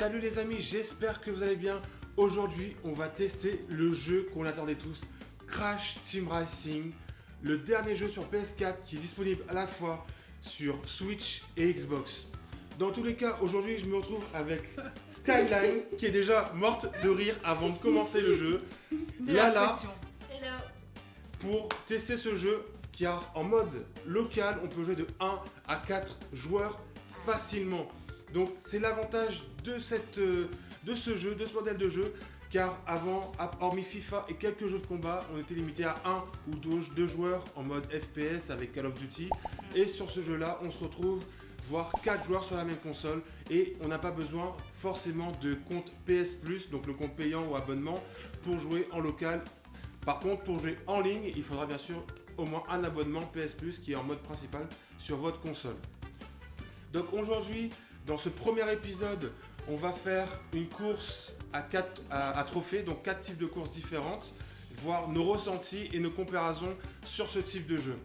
Salut les amis, j'espère que vous allez bien. Aujourd'hui, on va tester le jeu qu'on attendait tous, Crash Team Racing, le dernier jeu sur PS4 qui est disponible à la fois sur Switch et Xbox. Dans tous les cas, aujourd'hui, je me retrouve avec Skyline qui est déjà morte de rire avant de commencer le jeu. Lala pour tester ce jeu car en mode local, on peut jouer de 1 à 4 joueurs facilement. Donc c'est l'avantage de ce jeu, de ce modèle de jeu, car avant, hormis FIFA et quelques jeux de combat, on était limité à 1 ou 2 joueurs en mode FPS avec Call of Duty. Et sur ce jeu-là, on se retrouve voire 4 joueurs sur la même console et on n'a pas besoin forcément de compte PS Plus, donc le compte payant ou abonnement, pour jouer en local. Par contre, pour jouer en ligne, il faudra bien sûr au moins un abonnement PS Plus qui est en mode principal sur votre console. Donc aujourd'hui, dans ce premier épisode, on va faire une course à trophées, donc 4 types de courses différentes, voir nos ressentis et nos comparaisons sur ce type de jeu.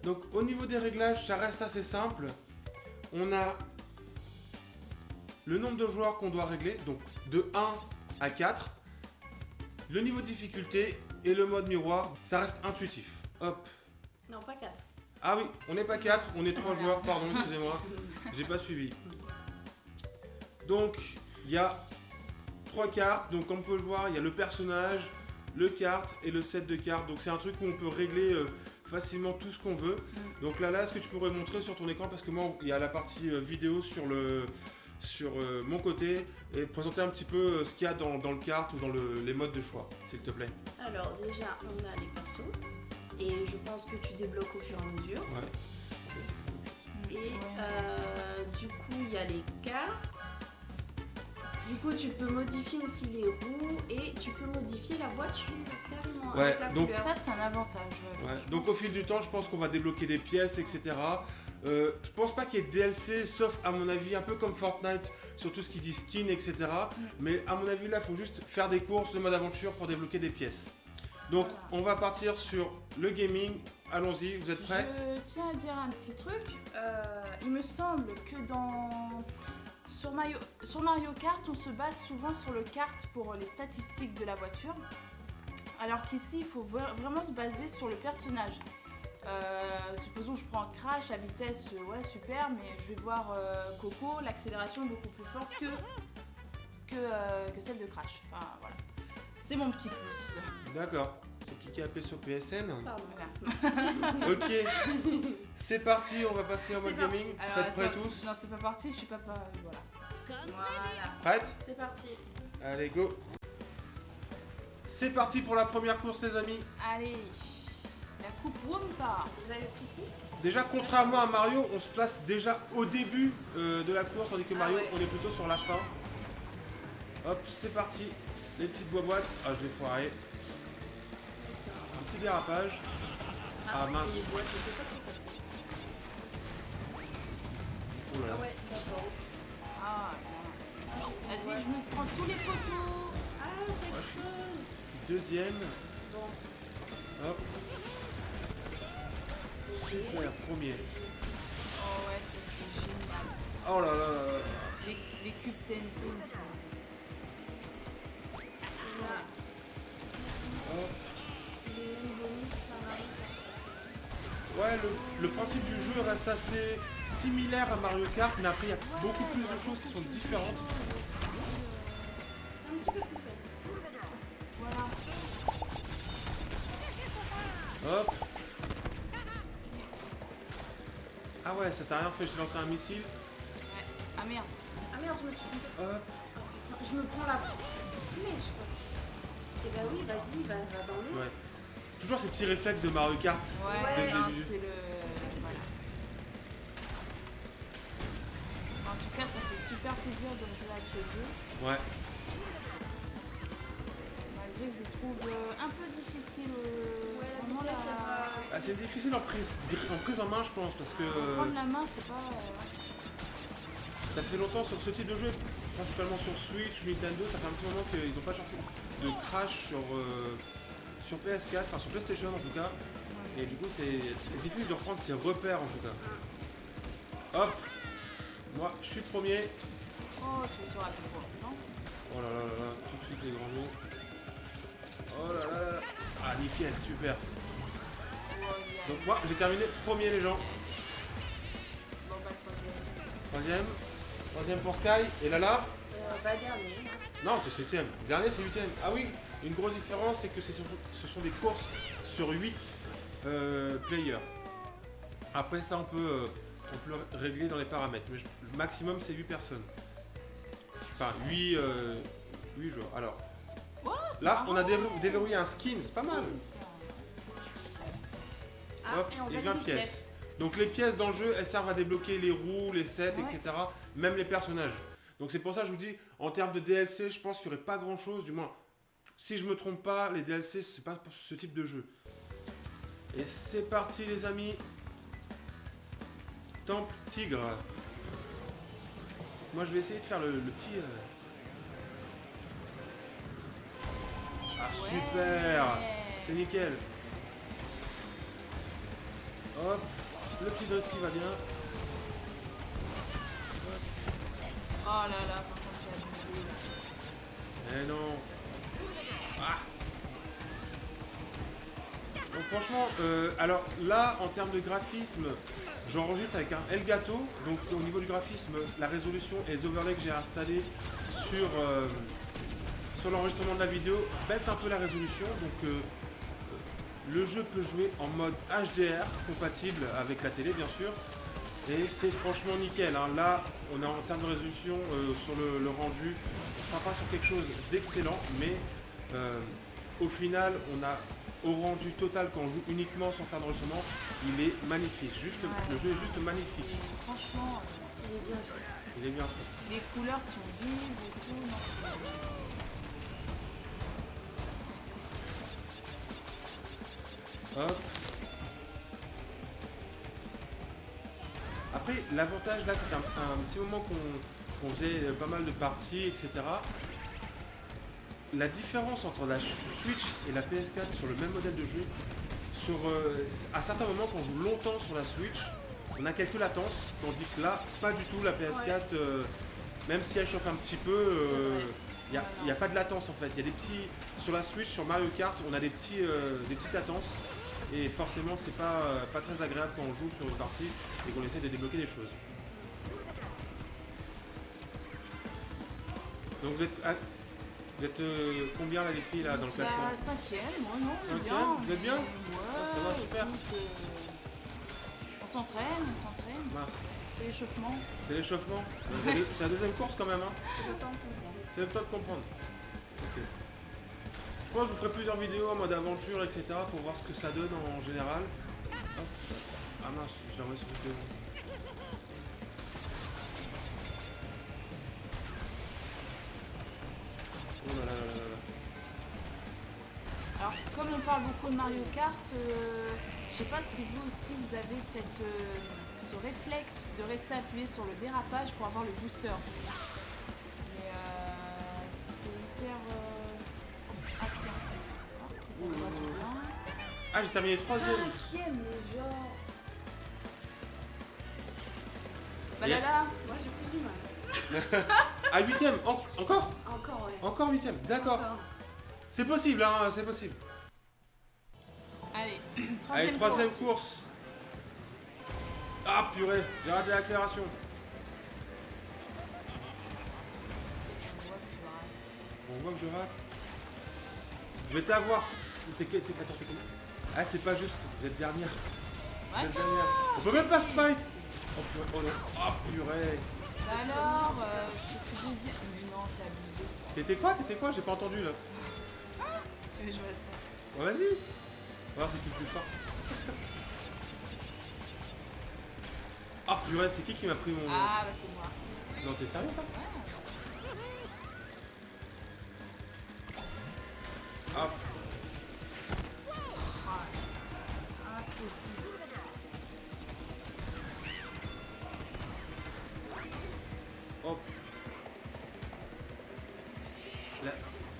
Donc au niveau des réglages, ça reste assez simple. On a le nombre de joueurs qu'on doit régler, donc de 1 à 4. Le niveau de difficulté et le mode miroir, ça reste intuitif. Hop. Non, pas 4. Ah oui, on n'est pas 4, on est 3 joueurs, pardon, excusez-moi. J'ai pas suivi. Donc, il y a 3 cartes. Donc, comme on peut le voir, il y a le personnage, le kart et le set de cartes. Donc, c'est un truc où on peut régler facilement tout ce qu'on veut. Donc là, est-ce que tu pourrais montrer sur ton écran, parce que moi, il y a la partie vidéo sur mon côté, et présenter un petit peu ce qu'il y a dans le kart ou dans les modes de choix, s'il te plaît. Alors déjà, on a les persos, et je pense que tu débloques au fur et à mesure. Ouais. Et du coup, il y a les cartes. Du coup, tu peux modifier aussi les roues et tu peux modifier la voiture carrément. Ouais, avec la donc couleur. Ça, c'est un avantage. Ouais. Donc au fil du temps, je pense qu'on va débloquer des pièces, etc. Je pense pas qu'il y ait de DLC, sauf à mon avis, un peu comme Fortnite, sur tout ce qui dit skin, etc. Mais à mon avis, là, il faut juste faire des courses de mode aventure pour débloquer des pièces. Donc on va partir sur le gaming. Allons-y, vous êtes prêtes? Je tiens à dire un petit truc. Il me semble que sur Mario Kart, on se base souvent sur le kart pour les statistiques de la voiture. Alors qu'ici, il faut vraiment se baser sur le personnage. Supposons que je prends Crash, la vitesse, ouais super, mais je vais voir Coco, l'accélération est beaucoup plus forte que celle de Crash. Enfin voilà, c'est mon petit plus. D'accord. C'est cliquer AP sur PSN. Pardon. Voilà. Ok. C'est parti, on va passer en mode parti. gaming. Alors, Faites prêts attends, tous? Non, c'est pas parti, je suis pas. Voilà. Voilà. Prêtes? C'est parti. Allez, go. C'est parti pour la première course, les amis. Allez, la coupe Wumpa. Vous avez pris qui? Déjà, contrairement à Mario, on se place déjà au début de la course, tandis que Mario, ouais. on est plutôt sur la fin. Hop, c'est parti. Les petites boîtes. Ah, je l'ai foiré. Un petit dérapage. Ah, mince. Les boîtes, je sais pas ce que ça fait. Oh là là. Ah ouais, d'accord. Ah, mince. Vas-y, je me prends tous les photos. Ah, ça explose. Deuxième. Bon, Hop. Super, premier. Oh ouais, ça c'est génial. Oh là là là là. Les cubes TNT. là, Hop. les mêmes bonus, ça va. Ouais, le principe du jeu reste assez similaire à Mario Kart, mais après il y a beaucoup plus de choses qui sont différentes. Un petit peu plus faible. Voilà. Hop. Ah ouais, ça t'a rien fait, je t'ai lancé un missile. Ouais. Ah merde. Ah merde, je me suis trompée. Hop. Oh putain, je me prends la fumée, je crois. Eh bah oui, vas-y, va dans l'eau. Ouais. Toujours ces petits réflexes de Mario Kart. Ouais, Dès le non, début. c'est le. Voilà. En tout cas, ça fait super plaisir de jouer à ce jeu. Ouais. Malgré que je trouve un peu difficile. Ouais, la vraiment vitesse, elle va- Ah, c'est difficile en prise en main, je pense, parce que. Prendre la main, c'est pas. Ça fait longtemps sur ce type de jeu, principalement sur Switch, Nintendo, ça fait un petit moment qu'ils n'ont pas sorti de Crash sur PS4, enfin sur PlayStation en tout cas. Et du coup c'est difficile de reprendre ses repères en tout cas. Hop, moi je suis premier. Oh, tu le sauras plus fort, non? Oh là là là là, tout de suite les grands mots. Oh là là là. Ah nickel, super. Donc moi j'ai terminé premier les gens. Bon, bah, Troisième pour Sky. Et Lala? Dernier. Non, t'es 7ème. Dernier, c'est 8ème. Ah oui, une grosse différence, c'est que ce sont des courses sur 8 players. Après ça, on peut régler dans les paramètres. Mais le maximum, c'est 8 personnes. Enfin, 8 joueurs. Alors, là, on a déverrouillé un skin, c'est pas mal. Hop, Et on et gagne 20 des pièces. Donc les pièces dans le jeu, elles servent à débloquer les roues, les sets, Ouais. etc. Même les personnages. Donc c'est pour ça que je vous dis, en termes de DLC, je pense qu'il n'y aurait pas grand chose, du moins. Si je me trompe pas, les DLC, c'est pas pour ce type de jeu. Et c'est parti les amis. Temple Tigre. Moi je vais essayer de faire le petit... Ah super. C'est nickel. Hop. Le petit dos qui va bien. Oh là là, par contre, c'est abusé. Eh non. Ah. Donc franchement, alors là, en termes de graphisme, j'enregistre avec un Elgato. Donc au niveau du graphisme, la résolution et les overlays que j'ai installés sur l'enregistrement de la vidéo baissent un peu la résolution. Donc le jeu peut jouer en mode HDR, compatible avec la télé bien sûr. Et c'est franchement nickel, hein. Là, on est en termes de résolution sur le rendu, on sera pas sur quelque chose d'excellent, mais au final, on a au rendu total quand on joue uniquement sans faire d'enregistrement, il est magnifique. Le jeu est juste magnifique. Et franchement, Il est bien fait. Il est bien fait. les couleurs sont vives et tout. Non, Hop. Après, l'avantage là, c'est un petit moment qu'on faisait pas mal de parties, etc. La différence entre la Switch et la PS4 sur le même modèle de jeu, à certains moments, quand on joue longtemps sur la Switch, on a quelques latences, tandis que là, pas du tout. La PS4, même si elle chauffe un petit peu, il n'y a pas de latence en fait. Il y a des petits. Sur la Switch, sur Mario Kart, on a des petites latences. Et forcément, c'est pas très agréable quand on joue sur une partie et qu'on essaie de débloquer des choses. Donc vous êtes combien là les filles là dans le classement? La cinquième, moi non, on est Cinquième, bien. vous êtes bien? Ouais, Ça va, super. écoute, on s'entraîne. Mince. C'est l'échauffement. C'est l'échauffement. C'est la deuxième course quand même, hein. C'est le temps de comprendre. Ok. Je pense que je vous ferai plusieurs vidéos en mode aventure, etc. pour voir ce que ça donne en général. Hop. Ah mince, j'ai remis sur le vidéo. Oh là là là là là. Alors, comme on parle beaucoup de Mario Kart, je sais pas si vous aussi vous avez ce réflexe de rester appuyé sur le dérapage pour avoir le booster. Mais c'est hyper. Ah tiens, ça va bien. Ah, j'ai terminé troisième. Cinquième, le genre. Bah là là, Moi j'ai plus du mal. Ah, huitième. Encore Encore, ouais. Encore huitième. D'accord. Encore. C'est possible, hein. C'est possible. allez, Allez, troisième course. Ah, purée. J'ai raté l'accélération. On voit que je rate. Je vais t'avoir. Attends, t'es combien? Ah, c'est pas juste. Vous êtes dernière. Vous êtes dernière. On peut même pas se fight. Oh purée. Oh non. Ah, purée. Bah alors, je suis deuxième. Mais non, c'est abusé. T'étais quoi? J'ai pas entendu là. Je vais jouer à ça. Bon, vas-y. On va voir c'est qui le plus fort. Ah, purée, c'est qui m'a pris mon. Ah, bah c'est moi. Non, t'es sérieux là? Ouais. Ah, Impossible.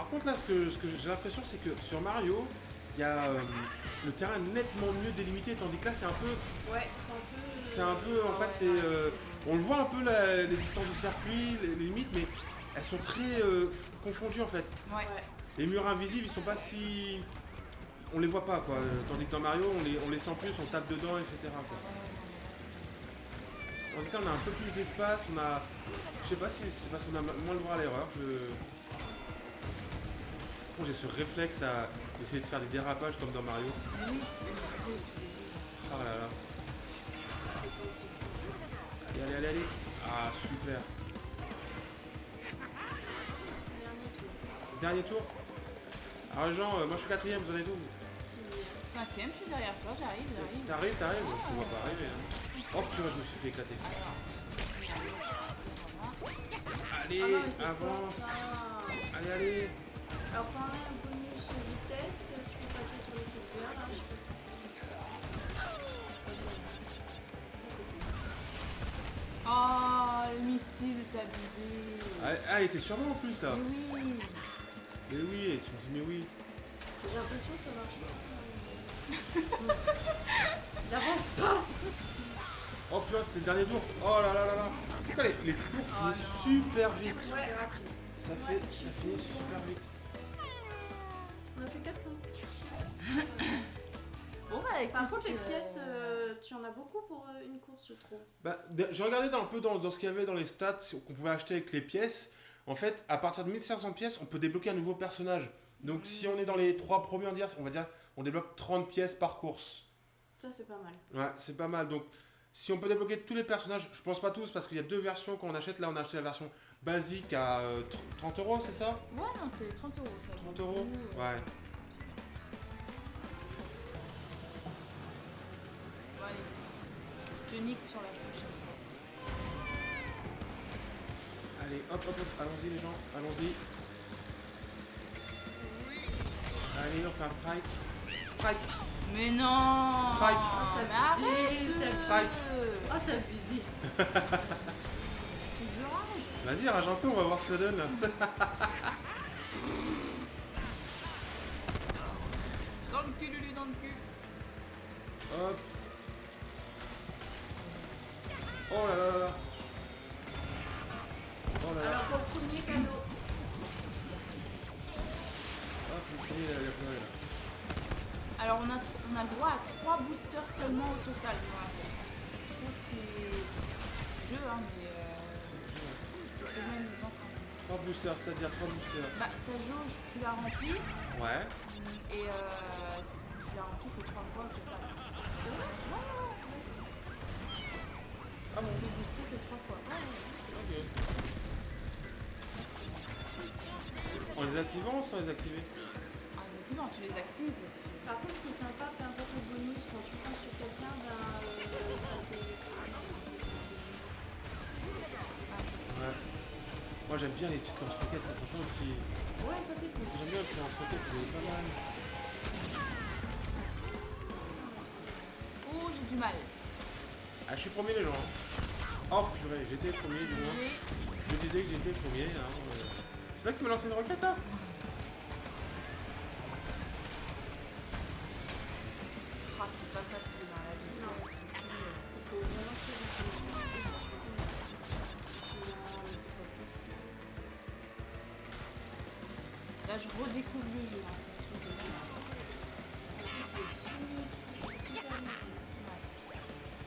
Par contre, là, ce que j'ai l'impression, c'est que sur Mario, il y a le terrain nettement mieux délimité, tandis que là, c'est un peu. Ouais, C'est un peu, en Ah fait, ouais, on le voit un peu les distances du circuit, les limites, mais elles sont très confondues en fait. Ouais. Ouais. Les murs invisibles, ils sont pas si. On les voit pas quoi. Tandis que dans Mario, on les sent plus, on tape dedans, etc. quoi. Tandis que là, on a un peu plus d'espace, on a. Je sais pas si c'est parce qu'on a moins le droit à l'erreur. Bon, j'ai ce réflexe à essayer de faire des dérapages comme dans Mario. Oui, c'est ce que je disais. Ah là là. Allez, allez, allez, allez. Ah, super. Dernier tour. Alors, Jean, moi je suis quatrième, vous en êtes où? Cinquième, je suis derrière toi, j'arrive. T'arrives, je te vois pas arriver. Hein. Oh purée, je me suis fait éclater. Allez, Ah non, mais c'est quoi avance. ça? Allez, allez. Alors quand on a un bonus vitesse, tu peux passer sur le truc vert là, je sais pas ce que Oh, le missile, c'est abusé. Ah, il était sur moi en plus là. Mais oui. Mais oui, et tu me dis mais oui. J'ai l'impression que ça marche pas. N'avance pas, c'est possible. Oh putain, c'était le dernier tour. Oh là là là là. C'est quoi les tours Oh finissent non. super vite. Ouais, Ça Ouais, finit super vite. on a fait 400. Bon, bah écoute. Par contre, les pièces, tu en as beaucoup pour une course, je trouve. Bah, j'ai regardé un peu dans ce qu'il y avait dans les stats qu'on pouvait acheter avec les pièces. En fait, à partir de 1500 pièces, on peut débloquer un nouveau personnage. Donc, si on est dans les 3 premiers, on va dire, on débloque 30 pièces par course. Ça, c'est pas mal. Ouais, c'est pas mal. Donc, si on peut débloquer tous les personnages, je pense pas tous parce qu'il y a 2 versions qu'on achète. Là, on a acheté la version basique à 30 €, c'est ça? Ouais, non, c'est 30 € ça. 30 €? Ouais. Bon, allez. Je nique sur la prochaine course. Allez, hop, hop, hop, allons-y les gens, allons-y. Allez, on fait un strike. Strike! Mais non. Strike. Oh, c'est Mais arrête. abusé, c'est abusé. Strike. Oh, c'est abusé. Je rage. Vas-y, rage un peu, on va voir ce que ça donne là. Dans le cul, Lulu, dans le cul. Hop. Oh là là là là. Oh là là. Alors, pour le premier cadeau, Hop, le premier, il a pleuré là. Alors, on a le droit à 3 boosters seulement au total dans la course. Ça, c'est jeu, hein, mais c'est pénalisant quand même. 3 boosters, c'est-à-dire 3 boosters. Bah, ta jauge, tu l'as remplie Ouais. et tu l'as remplie que 3 fois au total. Ah bon. Tu peux booster que 3 fois. Ok. En les activant ou sans les activer? Ah, effectivement, tu les actives. par contre, ce qui est sympa, peu importe le bonus, quand tu fonces sur quelqu'un, ben, ça te fait Ouais. Moi j'aime bien les petites lance-roquettes, ça, franchement, le petit. Ouais, ça c'est cool. J'aime bien le petit lance-roquettes, c'est pas mal. Oh, j'ai du mal. Ah, je suis premier les gens. Hein. Oh purée, j'étais le premier du moins. Je disais que j'étais le premier. Hein. C'est là que tu m'as lancé une roquette là? Ah, c'est pas facile, hein, la vie. Non. C'est tout, Il faut vraiment se dire. Non, mais c'est pas possible. Là, je redécouvre le jeu. Hein, c'est un truc de dingue.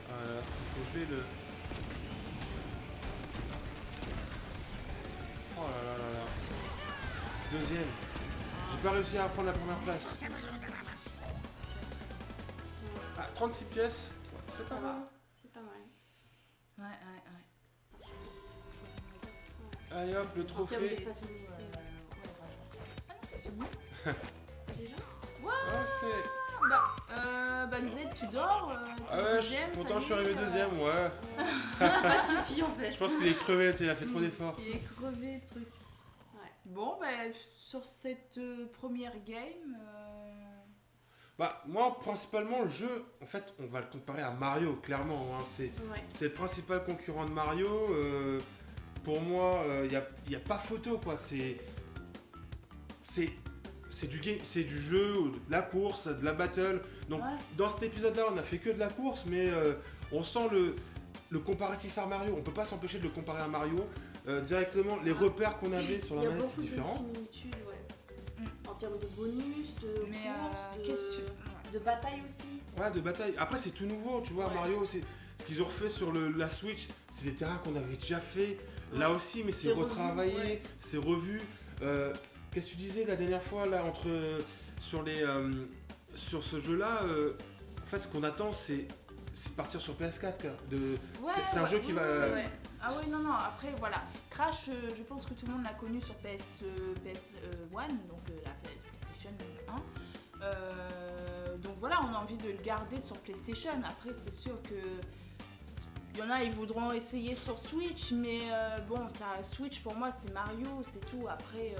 Voilà, faut jouer le. Oh là là là là. Deuxième. J'ai pas réussi à prendre la première place. Ah, 36 pièces. C'est pas Ça mal. va, c'est pas mal. Ouais. Allez hop, le En termes de trophée. facilité. Ah non, c'est fini. Déjà Ah, c'est. Bah, Lizette, tu dors Ah ouais, pourtant je suis arrivé deuxième, ouais. Ça n'a pas suffi en fait. Je pense qu'il est crevé, tu sais, il a fait trop d'efforts. Il est crevé, le truc. Ouais. Bon, bah, sur cette première game... Bah, moi, principalement, le jeu, en fait, on va le comparer à Mario, clairement. Hein. C'est Ouais. le principal concurrent de Mario. Pour moi, il n'y a pas photo, quoi. C'est c'est du jeu, de la course, de la battle. Donc Ouais. dans cet épisode-là, on a fait que de la course, mais on sent le comparatif à Mario. On peut pas s'empêcher de le comparer à Mario. Directement, les repères qu'on avait sur Il la y a manette, beaucoup c'est différent. de similitudes, ouais. En termes de bonus, de Mais course, qu'est-ce que de bataille aussi. Ouais, de bataille. Après, c'est tout nouveau, tu vois, Ouais. Mario, c'est ce qu'ils ont refait sur la Switch, c'est des terrains qu'on avait déjà fait. Là Ouais. aussi, mais c'est C'est revu, retravaillé, ouais. c'est revu. Qu'est-ce que tu disais la dernière fois là sur ce jeu-là en fait, ce qu'on attend, c'est de partir sur PS4. Quoi. C'est un jeu qui va. Ouais. Ah oui, non, après, voilà. Crash, je pense que tout le monde l'a connu sur PS1, donc la PlayStation 1. Donc voilà, on a envie de le garder sur PlayStation. Après, c'est sûr que il y en a, ils voudront essayer sur Switch, mais bon, Switch pour moi, c'est Mario, c'est tout. Après,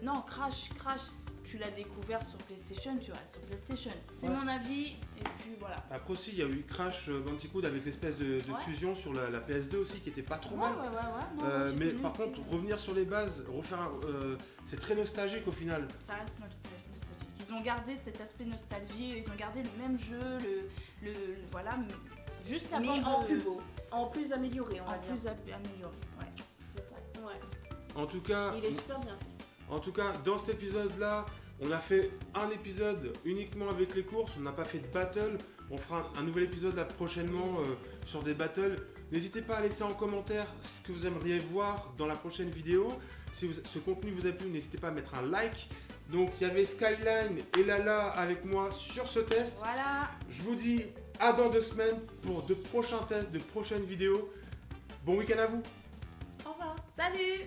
non, Crash, tu l'as découvert sur PlayStation, tu restes sur PlayStation. C'est Ouais. mon avis, et puis voilà. Après aussi, il y a eu Crash Bandicoot avec l'espèce de Ouais. fusion sur la PS2 aussi qui était pas trop Ouais. mal. Non, j'ai Mais connu par aussi. contre, revenir sur les bases, c'est très nostalgique au final. Ça reste nostalgique. Ils ont gardé cet aspect nostalgie, ils ont gardé le même jeu, voilà, juste la Mais bande en de- plus beau, en plus amélioré, on en va dire. plus amélioré. Ouais, c'est ça. Ouais. En tout cas, Il est super bien fait. En tout cas, dans cet épisode-là, on a fait un épisode uniquement avec les courses, on n'a pas fait de battle. On fera un nouvel épisode là prochainement sur des battles. N'hésitez pas à laisser en commentaire ce que vous aimeriez voir dans la prochaine vidéo. Si ce contenu vous a plu, n'hésitez pas à mettre un like. Donc il y avait Skyline et Lala avec moi sur ce test. Voilà. Je vous dis à dans 2 semaines pour de prochains tests, de prochaines vidéos. Bon week-end à vous. Au revoir. Salut.